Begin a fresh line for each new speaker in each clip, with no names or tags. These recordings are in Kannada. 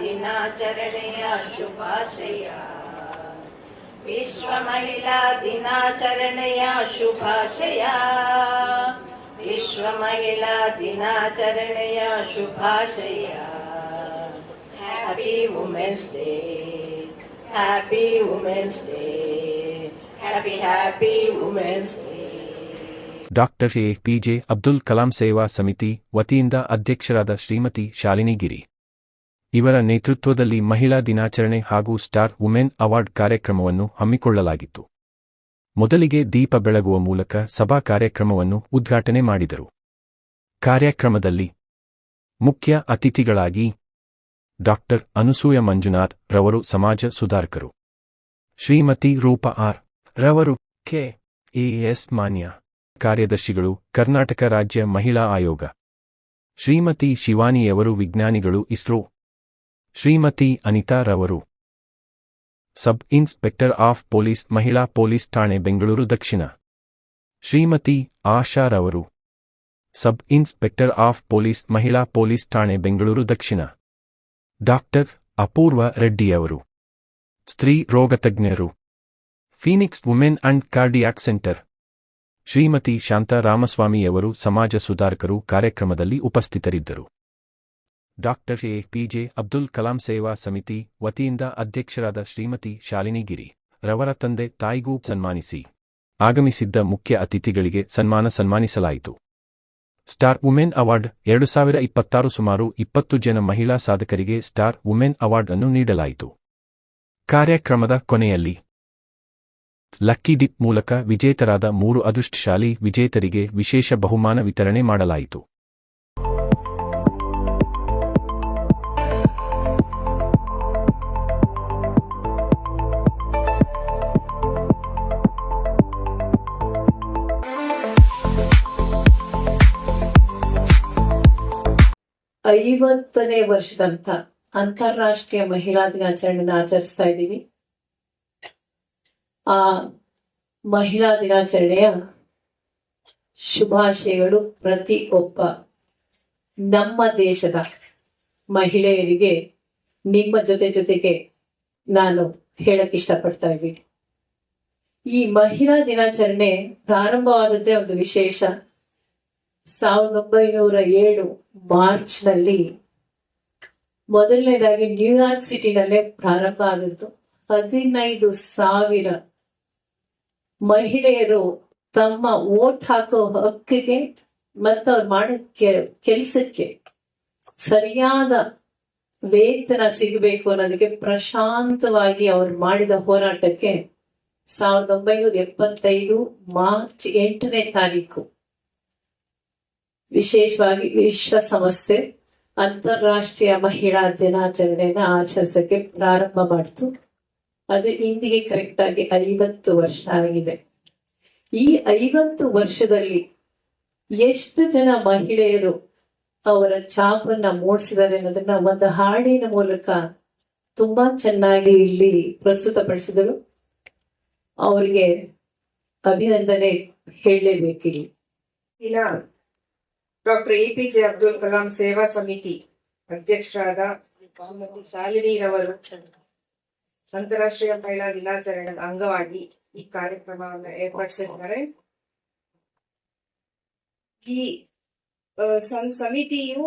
ದಿನಾಚರಣೆಯ ಶುಭಾಶಯ. ವಿಶ್ವ ಮಹಿಳಾ ದಿನಾಚರಣೆಯ ಶುಭಾಶಯ. ವಿಶ್ವ ಮಹಿಳಾ ದಿನಾಚರಣೆಯ ಶುಭಾಶಯ. Happy women's day, happy women's day, happy women's day.
Doctor A P J. Abdul Kalam ಸೇವಾ ಸಮಿತಿ ವತಿಯಿಂದ ಅಧ್ಯಕ್ಷರಾದ ಶ್ರೀಮತಿ ಶಾಲಿನಿ ಗಿರಿ ಇವರ ನೇತೃತ್ವದಲ್ಲಿ ಮಹಿಳಾ ದಿನಾಚರಣೆ ಹಾಗೂ ಸ್ಟಾರ್ ವುಮೆನ್ ಅವಾರ್ಡ್ ಕಾರ್ಯಕ್ರಮವನ್ನು ಹಮ್ಮಿಕೊಳ್ಳಲಾಗಿತ್ತು. ಮೊದಲಿಗೆ ದೀಪ ಬೆಳಗುವ ಮೂಲಕ ಸಭಾ ಕಾರ್ಯಕ್ರಮವನ್ನು ಉದ್ಘಾಟನೆ ಮಾಡಿದರು. ಕಾರ್ಯಕ್ರಮದಲ್ಲಿ ಮುಖ್ಯ ಅತಿಥಿಗಳಾಗಿ ಡಾಕ್ಟರ್ ಅನುಸೂಯ ಮಂಜುನಾಥ್ ರವರು ಸಮಾಜ ಸುಧಾರಕರು, ಶ್ರೀಮತಿ ರೂಪಾ ಆರ್ ರವರು ಕೆ.ಎ.ಎಸ್. ಮಾನ್ಯ ಕಾರ್ಯದರ್ಶಿಗಳು, ಕರ್ನಾಟಕ ರಾಜ್ಯ ಮಹಿಳಾ ಆಯೋಗ, ಶ್ರೀಮತಿ ಶಿವಾನಿಯವರು ವಿಜ್ಞಾನಿಗಳು, ಇಸ್ರೋ, ಶ್ರೀಮತಿ ಅನಿತಾ ರವರು ಸಬ್ ಇನ್ಸ್ಪೆಕ್ಟರ್ ಆಫ್ ಪೊಲೀಸ್, ಮಹಿಳಾ ಪೊಲೀಸ್ ಠಾಣೆ ಬೆಂಗಳೂರು ದಕ್ಷಿಣ, ಶ್ರೀಮತಿ ಆಶಾ ರವರು ಸಬ್ ಇನ್ಸ್ಪೆಕ್ಟರ್ ಆಫ್ ಪೊಲೀಸ್, ಮಹಿಳಾ ಪೊಲೀಸ್ ಠಾಣೆ ಬೆಂಗಳೂರು ದಕ್ಷಿಣ, ಡಾಕ್ಟರ್ ಅಪೂರ್ವ ರೆಡ್ಡಿಯವರು ಸ್ತ್ರೀ ರೋಗತಜ್ಞರು, Phoenix women and cardiac centre, Shrimati Shanta ರಾಮಸ್ವಾಮಿಯವರು ಸಮಾಜ ಸುಧಾರಕರು ಕಾರ್ಯಕ್ರಮದಲ್ಲಿ ಉಪಸ್ಥಿತರಿದ್ದರು. Doctor A P J. ಅಬ್ದುಲ್ ಕಲಾಂ ಸೇವಾ ಸಮಿತಿ ವತಿಯಿಂದ ಅಧ್ಯಕ್ಷರಾದ ಶ್ರೀಮತಿ ಶಾಲಿನಿ ಗಿರಿ ರವರ ತಂದೆ ತಾಯಿಗೂ ಸನ್ಮಾನಿಸಿ ಆಗಮಿಸಿದ್ದ ಮುಖ್ಯ ಅತಿಥಿಗಳಿಗೆ ಸನ್ಮಾನಿಸಲಾಯಿತು. ಸ್ಟಾರ್ ವುಮೆನ್ ಅವಾರ್ಡ್ 2026 ಸುಮಾರು 20 ಜನ ಮಹಿಳಾ ಸಾಧಕರಿಗೆ ಸ್ಟಾರ್ ವುಮೆನ್ ಅವಾರ್ಡ್ ಅನ್ನು ನೀಡಲಾಯಿತು. ಕಾರ್ಯಕ್ರಮದ ಕೊನೆಯಲ್ಲಿ ಲಕ್ಕಿ ಡಿಪ್ ಮೂಲಕ ವಿಜೇತರಾದ 3 ಅದೃಷ್ಟಶಾಲಿ ವಿಜೇತರಿಗೆ ವಿಶೇಷ ಬಹುಮಾನ ವಿತರಣೆ ಮಾಡಲಾಯಿತು.
ಐವತ್ತನೇ ವರ್ಷದಂತ ಅಂತಾರಾಷ್ಟ್ರೀಯ ಮಹಿಳಾ ದಿನಾಚರಣೆಯನ್ನು ಆಚರಿಸ್ತಾ ಇದ್ದೀವಿ. ಆ ಮಹಿಳಾ ದಿನಾಚರಣೆಯ ಶುಭಾಶಯಗಳು ಪ್ರತಿ ಒಬ್ಬ ನಮ್ಮ ದೇಶದ ಮಹಿಳೆಯರಿಗೆ ನಿಮ್ಮ ಜೊತೆಗೆ ನಾನು ಹೇಳಕ್ ಇಷ್ಟಪಡ್ತಾ ಇದ್ದೀನಿ. ಈ ಮಹಿಳಾ ದಿನಾಚರಣೆ ಪ್ರಾರಂಭವಾದದ್ದೇ ಒಂದು ವಿಶೇಷ. 1907 ಮಾರ್ಚ್ನಲ್ಲಿ ಮೊದಲನೇದಾಗಿ ನ್ಯೂಯಾರ್ಕ್ ಸಿಟಿನಲ್ಲೇ ಪ್ರಾರಂಭ ಆದದ್ದು. 15,000 ಮಹಿಳೆಯರು ತಮ್ಮ ವೋಟ್ ಹಾಕೋ ಹಕ್ಕಿಗೆ ಮತ್ತು ಅವ್ರು ಮಾಡೋ ಕೆಲಸಕ್ಕೆ ಸರಿಯಾದ ವೇತನ ಸಿಗಬೇಕು ಅನ್ನೋದಕ್ಕೆ ಪ್ರಶಾಂತವಾಗಿ ಅವ್ರು ಮಾಡಿದ ಹೋರಾಟಕ್ಕೆ 1975 ಮಾರ್ಚ್ 8ನೇ ತಾರೀಕು ವಿಶೇಷವಾಗಿ ವಿಶ್ವಸಂಸ್ಥೆ ಅಂತಾರಾಷ್ಟ್ರೀಯ ಮಹಿಳಾ ದಿನಾಚರಣೆಯನ್ನು ಆಚರಿಸಕ್ಕೆ ಪ್ರಾರಂಭ ಮಾಡಿತು. ಅದು ಇಂದಿಗೆ ಕರೆಕ್ಟ್ ಆಗಿ 50 ವರ್ಷ ಆಗಿದೆ. ಈ 50 ವರ್ಷದಲ್ಲಿ ಎಷ್ಟು ಜನ ಮಹಿಳೆಯರು ಅವರ ಛಾಪನ್ನ ಮೂಡಿಸಿದ್ದಾರೆ ಅನ್ನೋದನ್ನ ಒಂದು ಹಾಡಿನ ಮೂಲಕ ತುಂಬಾ ಚೆನ್ನಾಗಿ ಇಲ್ಲಿ ಪ್ರಸ್ತುತಪಡಿಸಿದರು. ಅವರಿಗೆ ಅಭಿನಂದನೆ ಹೇಳಲೇಬೇಕಿಲ್ಲಿ.
ಇಲ್ಲ, ಡಾಕ್ಟರ್ ಎ.ಪಿ.ಜೆ. ಅಬ್ದುಲ್ ಕಲಾಂ ಸೇವಾ ಸಮಿತಿ ಅಧ್ಯಕ್ಷರಾದ ಶಾಲಿನಿ ರವರು ಅಂತಾರಾಷ್ಟ್ರೀಯ ಮಹಿಳಾ ದಿನಾಚರಣೆ ಅಂಗವಾಗಿ ಈ ಕಾರ್ಯಕ್ರಮವನ್ನು ಏರ್ಪಡಿಸಿದ್ದಾರೆ. ಈ ಸಮಿತಿಯು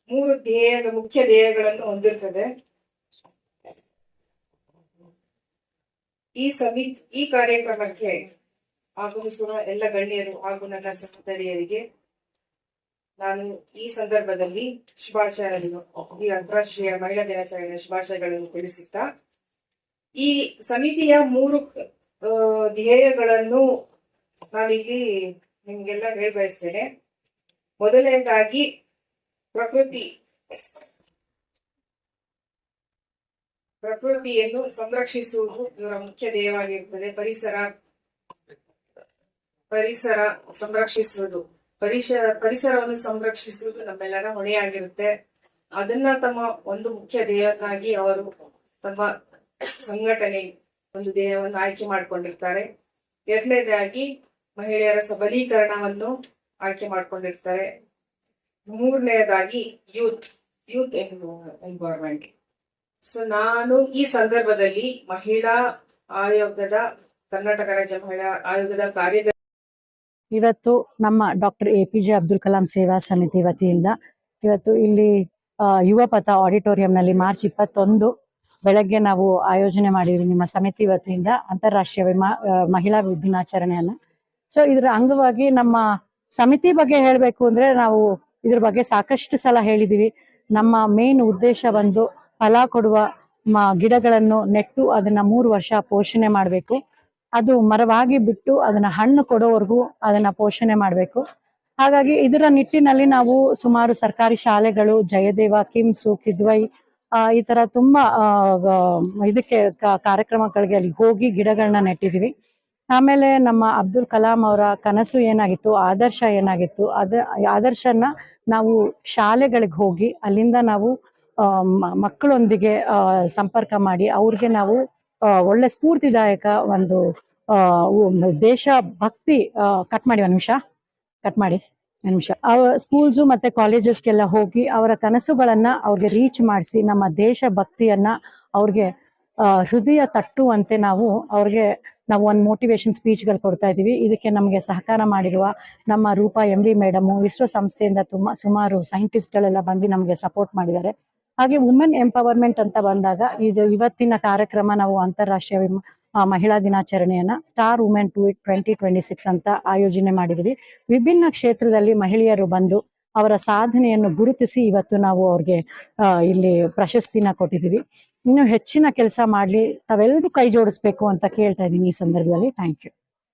3 ಮುಖ್ಯ ಧ್ಯೇಯಗಳನ್ನು ಹೊಂದಿರುತ್ತದೆ. ಈ ಕಾರ್ಯಕ್ರಮಕ್ಕೆ ಆಗಮಿಸುವ ಎಲ್ಲ ಗಣ್ಯರು ಹಾಗೂ ನನ್ನ ಸಹೋದರಿಯರಿಗೆ ನಾನು ಈ ಸಂದರ್ಭದಲ್ಲಿ ಶುಭಾಶಯಗಳನ್ನು, ಈ ಅಂತಾರಾಷ್ಟ್ರೀಯ ಮಹಿಳಾ ದಿನಾಚರಣೆಯ ಶುಭಾಶಯಗಳನ್ನು ತಿಳಿಸುತ್ತಾ, ಈ ಸಮಿತಿಯ 3 ಧ್ಯೇಯಗಳನ್ನು ನಾನಿಲ್ಲಿ ನಿಮ್ಗೆಲ್ಲ ಹೇಳ್ಬಯಸ್ತೇನೆ. ಮೊದಲನೇದಾಗಿ ಪ್ರಕೃತಿಯನ್ನು ಸಂರಕ್ಷಿಸುವುದು ಇವರ ಮುಖ್ಯ ಧ್ಯೇಯವಾಗಿರುತ್ತದೆ. ಪರಿಸರ ಸಂರಕ್ಷಿಸುವುದು, ಪರಿಸರವನ್ನು ಸಂರಕ್ಷಿಸುವುದು ನಮ್ಮೆಲ್ಲರ ಹೊಣೆಯಾಗಿರುತ್ತೆ. ಅದನ್ನ ತಮ್ಮ ಒಂದು ಮುಖ್ಯ ಧ್ಯೇಯವನ್ನಾಗಿ ಅವರು ತಮ್ಮ ಸಂಘಟನೆ ಒಂದು ಧ್ಯೇಯವನ್ನು ಆಯ್ಕೆ ಮಾಡಿಕೊಂಡಿರ್ತಾರೆ. ಎರಡನೇದಾಗಿ ಮಹಿಳೆಯರ ಸಬಲೀಕರಣವನ್ನು ಆಯ್ಕೆ ಮಾಡಿಕೊಂಡಿರ್ತಾರೆ. ಮೂರನೇದಾಗಿ ಯೂತ್ ಎಂಪವರ್ಮೆಂಟ್. ಸೊ ನಾನು ಈ ಸಂದರ್ಭದಲ್ಲಿ ಮಹಿಳಾ ಆಯೋಗದ ಕರ್ನಾಟಕ ರಾಜ್ಯ ಮಹಿಳಾ ಆಯೋಗದ ಕಾರ್ಯದರ್ಶಿ
ಇವತ್ತು ನಮ್ಮ ಡಾಕ್ಟರ್ APJ ಅಬ್ದುಲ್ ಕಲಾಂ ಸೇವಾ ಸಮಿತಿ ವತಿಯಿಂದ ಇವತ್ತು ಇಲ್ಲಿ ಯುವ ಪಥ ಆಡಿಟೋರಿಯಂನಲ್ಲಿ ಮಾರ್ಚ್ 21 ಬೆಳಗ್ಗೆ ನಾವು ಆಯೋಜನೆ ಮಾಡಿದ್ವಿ ನಿಮ್ಮ ಸಮಿತಿ ವತಿಯಿಂದ ಅಂತಾರಾಷ್ಟ್ರೀಯ ಮಹಿಳಾ ದಿನಾಚರಣೆಯನ್ನ. ಸೊ ಇದರ ಅಂಗವಾಗಿ ನಮ್ಮ ಸಮಿತಿ ಬಗ್ಗೆ ಹೇಳಬೇಕು ಅಂದ್ರೆ ನಾವು ಇದ್ರ ಬಗ್ಗೆ ಸಾಕಷ್ಟು ಸಲ ಹೇಳಿದೀವಿ. ನಮ್ಮ ಮೇನ್ ಉದ್ದೇಶ ಒಂದು ಫಲ ಕೊಡುವ ಗಿಡಗಳನ್ನು ನೆಟ್ಟು ಅದನ್ನ 3 ವರ್ಷ ಪೋಷಣೆ ಮಾಡಬೇಕು. ಅದು ಮರವಾಗಿ ಬಿಟ್ಟು ಅದನ್ನ ಹಣ್ಣು ಕೊಡೋವರೆಗೂ ಅದನ್ನ ಪೋಷಣೆ ಮಾಡಬೇಕು. ಹಾಗಾಗಿ ಇದರ ನಿಟ್ಟಿನಲ್ಲಿ ನಾವು ಸುಮಾರು ಸರ್ಕಾರಿ ಶಾಲೆಗಳು, ಜಯದೇವ, ಕಿಮ್ಸು, ಕಿದ್ವೈ ಈ ತರ ತುಂಬಾ ಇದಕ್ಕೆ ಕಾರ್ಯಕ್ರಮಗಳಿಗೆ ಅಲ್ಲಿ ಹೋಗಿ ಗಿಡಗಳನ್ನ ನೆಟ್ಟಿದೀವಿ. ಆಮೇಲೆ ನಮ್ಮ ಅಬ್ದುಲ್ ಕಲಾಂ ಅವರ ಕನಸು ಏನಾಗಿತ್ತು, ಆದರ್ಶ ಏನಾಗಿತ್ತು, ಆದರ್ಶನ ನಾವು ಶಾಲೆಗಳಿಗೆ ಹೋಗಿ ಅಲ್ಲಿಂದ ನಾವು ಮಕ್ಕಳೊಂದಿಗೆ ಸಂಪರ್ಕ ಮಾಡಿ ಅವ್ರಿಗೆ ನಾವು ಒಳ್ಳೆ ಸ್ಫೂರ್ತಿದಾಯಕ ಒಂದು ದೇಶ ಭಕ್ತಿ ಕಟ್ ಮಾಡಿ ಸ್ಕೂಲ್ಸು ಮತ್ತೆ ಕಾಲೇಜಸ್ಗೆಲ್ಲ ಹೋಗಿ ಅವರ ಕನಸುಗಳನ್ನ ಅವ್ರಿಗೆ ರೀಚ್ ಮಾಡಿಸಿ ನಮ್ಮ ದೇಶ ಭಕ್ತಿಯನ್ನ ಅವ್ರಿಗೆ ಹೃದಯ ತಟ್ಟುವಂತೆ ನಾವು ಒಂದು ಮೋಟಿವೇಶನ್ ಸ್ಪೀಚ್ಗಳು ಕೊಡ್ತಾ ಇದ್ದೀವಿ. ಇದಕ್ಕೆ ನಮಗೆ ಸಹಕಾರ ಮಾಡಿರುವ ನಮ್ಮ ರೂಪಾ MV ಮೇಡಮು, ಇಸ್ರೋ ಸಂಸ್ಥೆಯಿಂದ ಸುಮಾರು ಸೈಂಟಿಸ್ಟ್ಗಳೆಲ್ಲ ಬಂದು ನಮಗೆ ಸಪೋರ್ಟ್ ಮಾಡಿದ್ದಾರೆ. ಹಾಗೆ ವುಮೆನ್ ಎಂಪವರ್ಮೆಂಟ್ ಅಂತ ಬಂದಾಗ ಇವತ್ತಿನ ಕಾರ್ಯಕ್ರಮ ನಾವು ಅಂತಾರಾಷ್ಟ್ರೀಯ ಮಹಿಳಾ ದಿನಾಚರಣೆಯನ್ನ ಸ್ಟಾರ್ ವುಮೆನ್ 2026 ಅಂತ ಆಯೋಜನೆ ಮಾಡಿದ್ವಿ. ವಿಭಿನ್ನ ಕ್ಷೇತ್ರದಲ್ಲಿ ಮಹಿಳೆಯರು ಬಂದು ಅವರ ಸಾಧನೆಯನ್ನು ಗುರುತಿಸಿ ಇವತ್ತು ನಾವು ಅವ್ರಿಗೆ ಇಲ್ಲಿ ಪ್ರಶಸ್ತಿನ ಕೊಟ್ಟಿದ್ದೀವಿ. ಇನ್ನು ಹೆಚ್ಚಿನ ಕೆಲಸ ಮಾಡ್ಲಿ, ತಾವೆಲ್ಲರೂ ಕೈ ಜೋಡಿಸ್ಬೇಕು ಅಂತ ಕೇಳ್ತಾ ಇದ್ದೀನಿ ಈ ಸಂದರ್ಭದಲ್ಲಿ. Thank you.